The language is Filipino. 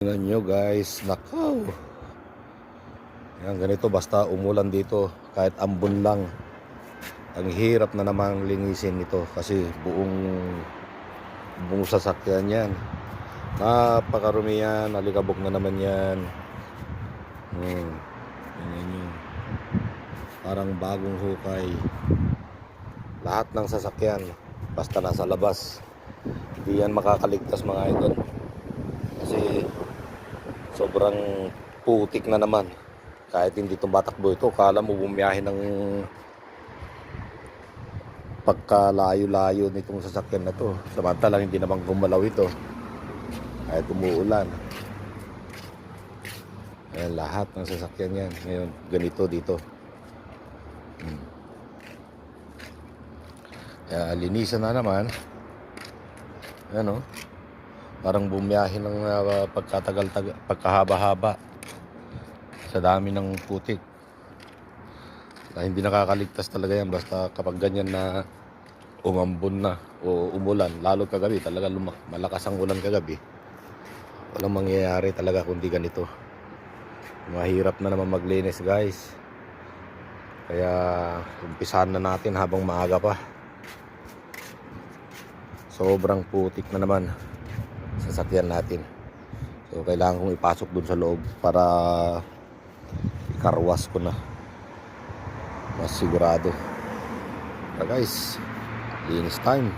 Tingnan nyo guys, nakaw. Yan, ganito basta umulan dito, kahit ambon lang. Ang hirap na namang linisin ito kasi buong sasakyan yan. Napakarumi yan, alikabok na naman yan. Tingnan nyo. Parang bagong hukay. Lahat ng sasakyan, basta nasa labas. Hindi yan makakaligtas mga idol. Kasi sobrang putik na naman. Kahit hindi tumatakbo ito, kala mo bumiyahe ng pagkalayo-layo nitong sasakyan na to. Samantalang hindi naman gumalaw ito kahit umuulan. Ayan, lahat ng sasakyan yan ngayon ganito dito. Kaya linisan na naman. Ayan, parang bumiyahe ng pagkahaba-haba sa dami ng putik. Hindi nakakaligtas talaga yan basta kapag ganyan na umambon na o umulan, lalo kagabi talaga malakas ang ulan kagabi, walang mangyayari talaga kundi ganito. Mahirap na naman maglinis guys, kaya umpisahan na natin habang maaga pa. Sobrang putik na naman sasakyan natin, so kailangan kong ipasok dun sa loob para ikarwas ko na, mas sigurado. Guys, linis time.